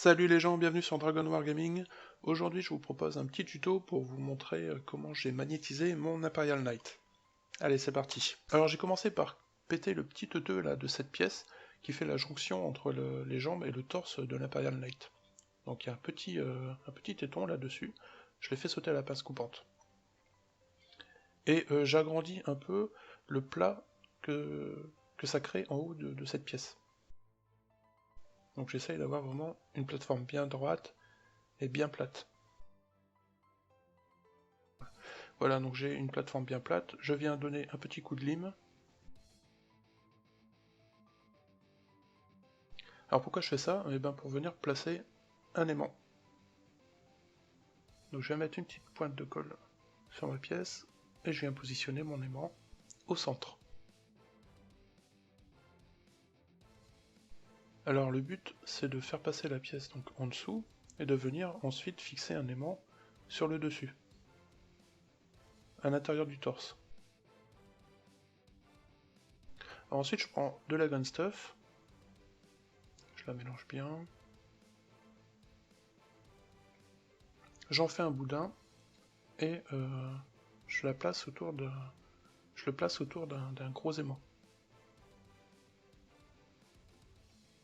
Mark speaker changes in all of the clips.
Speaker 1: Salut les gens, bienvenue sur Dragon War Gaming. Aujourd'hui je vous propose un petit tuto pour vous montrer comment j'ai magnétisé mon Imperial Knight. Allez, c'est parti. Alors j'ai commencé par péter le petit teuteux là de cette pièce qui fait la jonction entre les jambes et le torse de l'Imperial Knight. Donc il y a un petit téton là-dessus, je l'ai fait sauter à la pince coupante. Et j'agrandis un peu le plat que ça crée en haut de cette pièce. Donc j'essaye d'avoir vraiment une plateforme bien droite et bien plate. Voilà, donc j'ai une plateforme bien plate, je viens donner un petit coup de lime. Alors pourquoi je fais ça? Eh bien pour venir placer un aimant. Donc je vais mettre une petite pointe de colle sur ma pièce, et je viens positionner mon aimant au centre. Alors le but c'est de faire passer la pièce donc en dessous, et de venir ensuite fixer un aimant sur le dessus, à l'intérieur du torse. Alors ensuite je prends de la gun stuff, je la mélange bien, j'en fais un boudin, et je le place autour d'un gros aimant.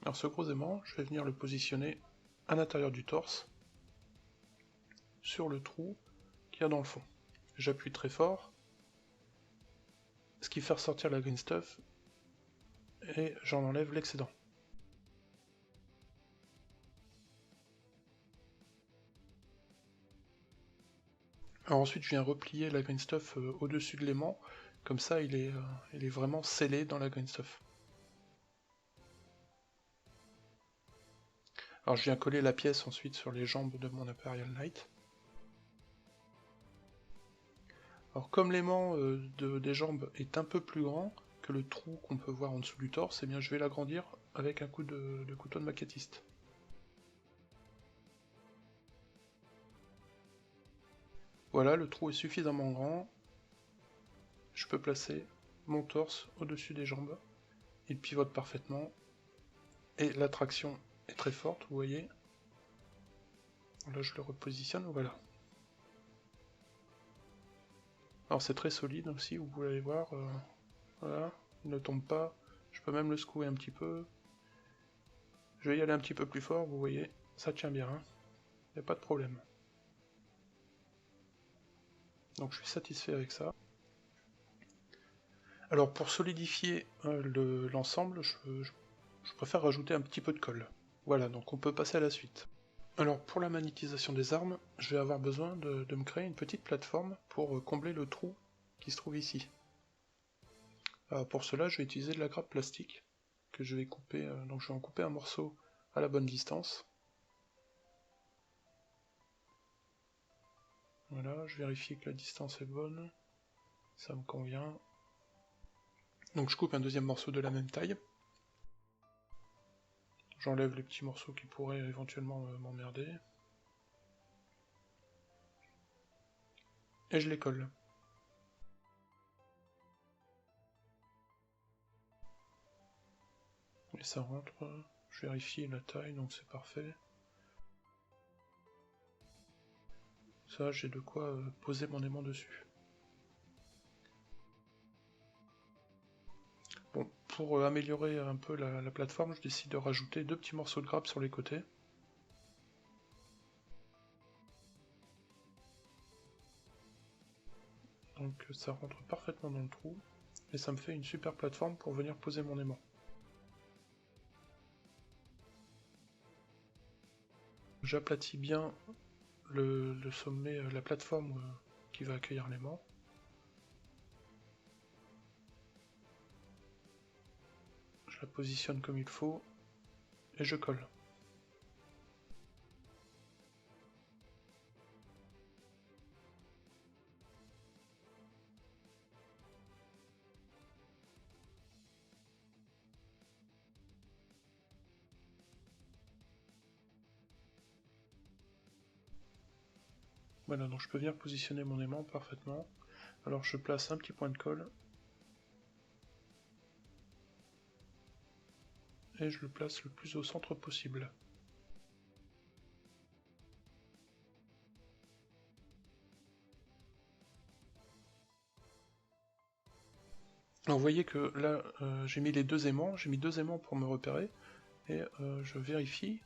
Speaker 1: Alors ce gros aimant, je vais venir le positionner à l'intérieur du torse, sur le trou qu'il y a dans le fond. J'appuie très fort, ce qui fait ressortir la green stuff, et j'en enlève l'excédent. Alors ensuite je viens replier la green stuff au-dessus de l'aimant, comme ça il est vraiment scellé dans la green stuff. Alors je viens coller la pièce ensuite sur les jambes de mon Imperial Knight. Alors comme l'aimant des jambes est un peu plus grand que le trou qu'on peut voir en dessous du torse, eh bien je vais l'agrandir avec un coup de couteau de maquettiste. Voilà, le trou est suffisamment grand, je peux placer mon torse au-dessus des jambes, il pivote parfaitement, et la traction est très forte, vous voyez. Là je le repositionne, voilà. Alors c'est très solide aussi, vous pouvez aller voir, voilà, il ne tombe pas, je peux même le secouer un petit peu. Je vais y aller un petit peu plus fort, vous voyez, ça tient bien, hein, y a pas de problème. Donc je suis satisfait avec ça. Alors pour solidifier l'ensemble, je préfère rajouter un petit peu de colle. Voilà, donc on peut passer à la suite. Alors pour la magnétisation des armes, je vais avoir besoin de me créer une petite plateforme pour combler le trou qui se trouve ici. Pour cela, je vais utiliser de la grappe plastique que je vais couper, donc je vais en couper un morceau à la bonne distance. Voilà, je vérifie que la distance est bonne, ça me convient. Donc je coupe un deuxième morceau de la même taille. J'enlève les petits morceaux qui pourraient éventuellement m'emmerder. Et je les colle. Et ça rentre, je vérifie la taille, donc c'est parfait. Ça, j'ai de quoi poser mon aimant dessus. Bon, pour améliorer un peu la plateforme, je décide de rajouter deux petits morceaux de grappe sur les côtés. Donc ça rentre parfaitement dans le trou, et ça me fait une super plateforme pour venir poser mon aimant. J'aplatis bien le sommet, la plateforme qui va accueillir l'aimant. Je la positionne comme il faut, et je colle. Voilà, donc je peux venir positionner mon aimant parfaitement. Alors je place un petit point de colle, et je le place le plus au centre possible. Alors vous voyez que là j'ai mis les deux aimants, j'ai mis deux aimants pour me repérer, et je vérifie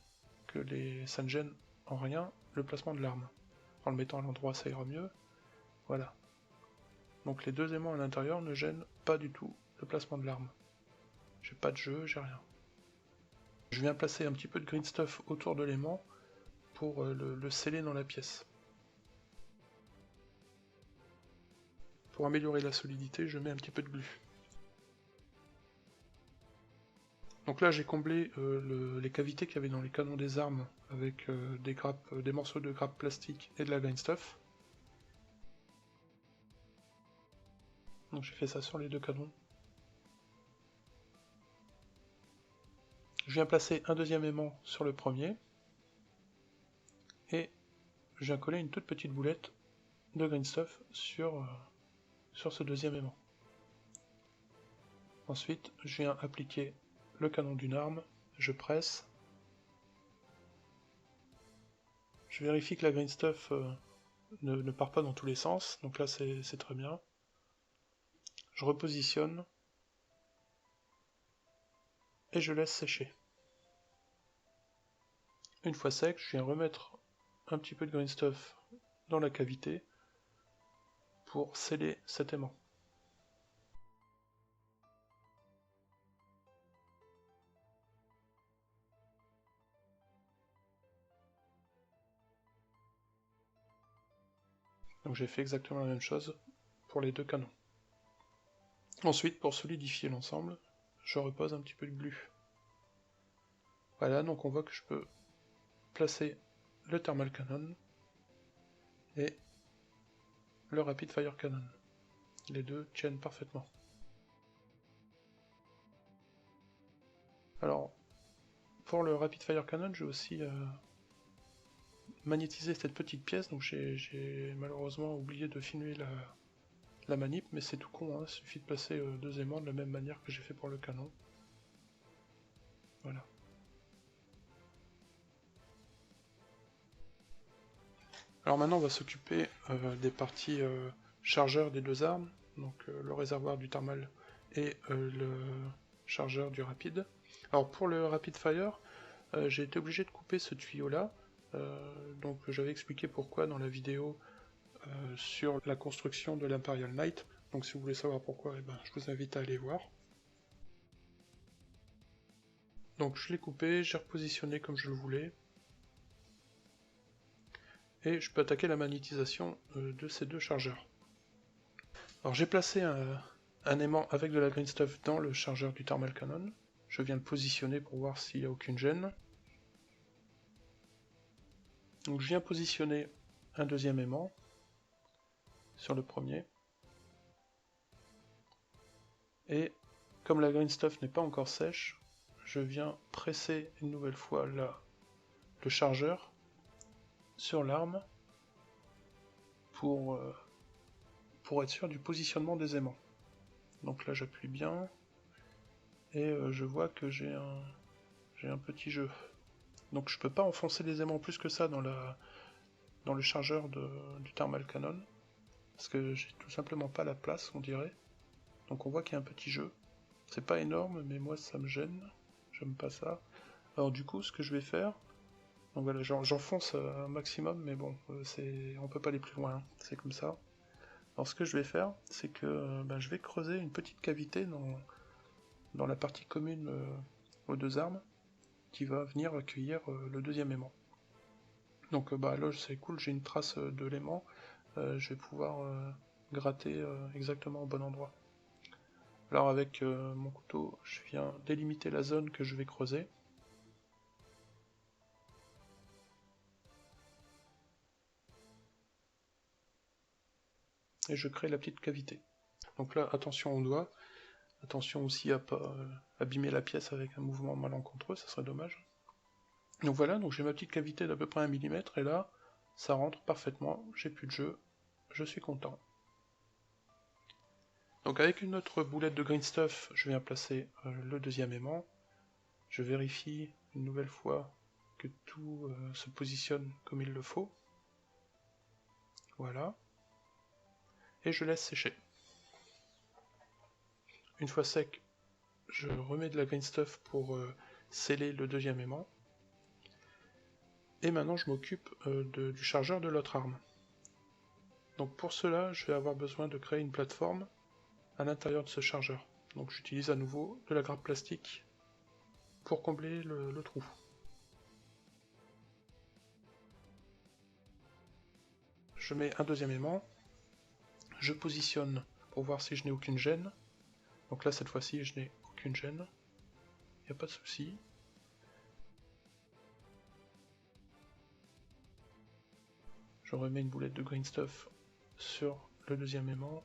Speaker 1: que ça ne gêne en rien le placement de l'arme. En le mettant à l'endroit ça ira mieux, voilà. Donc les deux aimants à l'intérieur ne gênent pas du tout le placement de l'arme. J'ai pas de jeu, j'ai rien. Je viens placer un petit peu de green stuff autour de l'aimant pour le sceller dans la pièce. Pour améliorer la solidité, je mets un petit peu de glu. Donc là j'ai comblé les cavités qu'il y avait dans les canons des armes avec des morceaux de grappe plastique et de la green stuff. Donc j'ai fait ça sur les deux canons. Je viens placer un deuxième aimant sur le premier. Et je viens coller une toute petite boulette de green stuff sur ce deuxième aimant. Ensuite je viens appliquer le canon d'une arme, je presse. Je vérifie que la green stuff ne part pas dans tous les sens, donc là c'est très bien. Je repositionne et je laisse sécher. Une fois sec, je viens remettre un petit peu de green stuff dans la cavité pour sceller cet aimant. Donc j'ai fait exactement la même chose pour les deux canons. Ensuite, pour solidifier l'ensemble, je repose un petit peu de glu. Voilà, donc on voit que je peux placer le thermal cannon et le rapid fire cannon. Les deux tiennent parfaitement. Alors, pour le rapid fire cannon, j'ai aussi magnétisé cette petite pièce, donc j'ai malheureusement oublié de filmer la manip, mais c'est tout con, hein, il suffit de placer deux aimants de la même manière que j'ai fait pour le canon. Voilà. Alors maintenant on va s'occuper des parties chargeurs des deux armes, donc le réservoir du thermal et le chargeur du rapide. Alors pour le rapid fire, j'ai été obligé de couper ce tuyau là, donc j'avais expliqué pourquoi dans la vidéo sur la construction de l'Imperial Knight, donc si vous voulez savoir pourquoi, eh ben, je vous invite à aller voir. Donc je l'ai coupé, j'ai repositionné comme je le voulais, et je peux attaquer la magnétisation de ces deux chargeurs. Alors j'ai placé un aimant avec de la green stuff dans le chargeur du thermal cannon, je viens le positionner pour voir s'il n'y a aucune gêne. Donc je viens positionner un deuxième aimant sur le premier, et comme la green stuff n'est pas encore sèche, je viens presser une nouvelle fois le chargeur sur l'arme pour être sûr du positionnement des aimants. Donc là j'appuie bien, et je vois que j'ai un petit jeu. Donc je peux pas enfoncer les aimants plus que ça dans le chargeur du thermal cannon, parce que j'ai tout simplement pas la place, on dirait. Donc on voit qu'il y a un petit jeu. C'est pas énorme, mais moi ça me gêne. J'aime pas ça. Alors du coup, ce que je vais faire, donc voilà, j'enfonce un maximum, mais bon, on peut pas aller plus loin, hein. C'est comme ça. Alors ce que je vais faire, c'est que je vais creuser une petite cavité dans la partie commune aux deux armes, qui va venir accueillir le deuxième aimant. Donc là c'est cool, j'ai une trace de l'aimant, je vais pouvoir gratter exactement au bon endroit. Alors avec mon couteau, je viens délimiter la zone que je vais creuser. Et je crée la petite cavité. Donc là, attention aux doigts, attention aussi à pas abîmer la pièce avec un mouvement malencontreux, ça serait dommage. Donc voilà, donc j'ai ma petite cavité d'à peu près 1 mm, et là, ça rentre parfaitement, j'ai plus de jeu, je suis content. Donc avec une autre boulette de green stuff, je viens placer le deuxième aimant. Je vérifie une nouvelle fois que tout se positionne comme il le faut. Voilà. Et je laisse sécher. une fois sec, je remets de la green stuff pour sceller le deuxième aimant. Et maintenant je m'occupe du chargeur de l'autre arme. Donc pour cela, je vais avoir besoin de créer une plateforme à l'intérieur de ce chargeur. Donc j'utilise à nouveau de la grappe plastique pour combler le trou. Je mets un deuxième aimant, je positionne pour voir si je n'ai aucune gêne. Donc là cette fois-ci je n'ai aucune gêne, il n'y a pas de souci. Je remets une boulette de green stuff sur le deuxième aimant.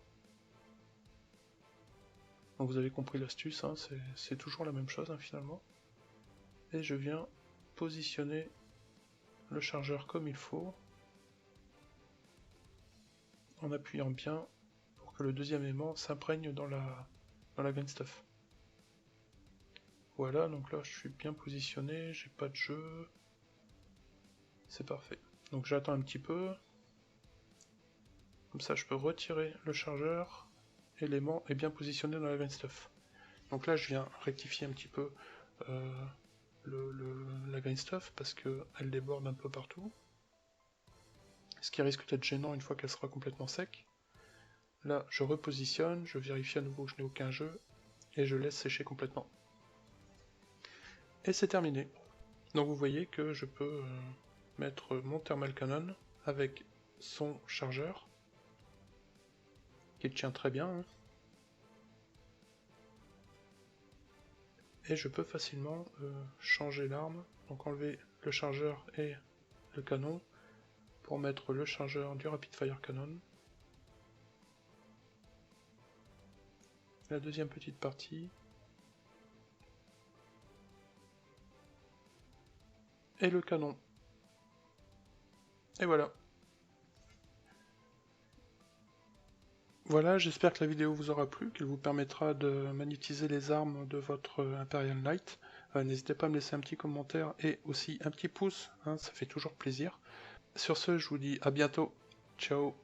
Speaker 1: Donc vous avez compris l'astuce, hein, c'est toujours la même chose hein, finalement. Et je viens positionner le chargeur comme il faut, en appuyant bien pour que le deuxième aimant s'imprègne dans la green stuff. Voilà, donc là je suis bien positionné, j'ai pas de jeu, c'est parfait. Donc j'attends un petit peu, comme ça je peux retirer le chargeur, et l'aimant est bien positionné dans la green stuff. Donc là je viens rectifier un petit peu la green stuff parce qu'elle déborde un peu partout. Ce qui risque d'être gênant une fois qu'elle sera complètement sec. Là je repositionne, je vérifie à nouveau que je n'ai aucun jeu, et je laisse sécher complètement. Et c'est terminé. Donc vous voyez que je peux mettre mon thermal cannon avec son chargeur, qui tient très bien, hein. Et je peux facilement changer l'arme, donc enlever le chargeur et le canon, pour mettre le chargeur du Rapid Fire Cannon. La deuxième petite partie. Et le canon. Et voilà. Voilà, j'espère que la vidéo vous aura plu, qu'elle vous permettra de magnétiser les armes de votre Imperial Knight. N'hésitez pas à me laisser un petit commentaire et aussi un petit pouce, hein, ça fait toujours plaisir. Sur ce, je vous dis à bientôt. Ciao.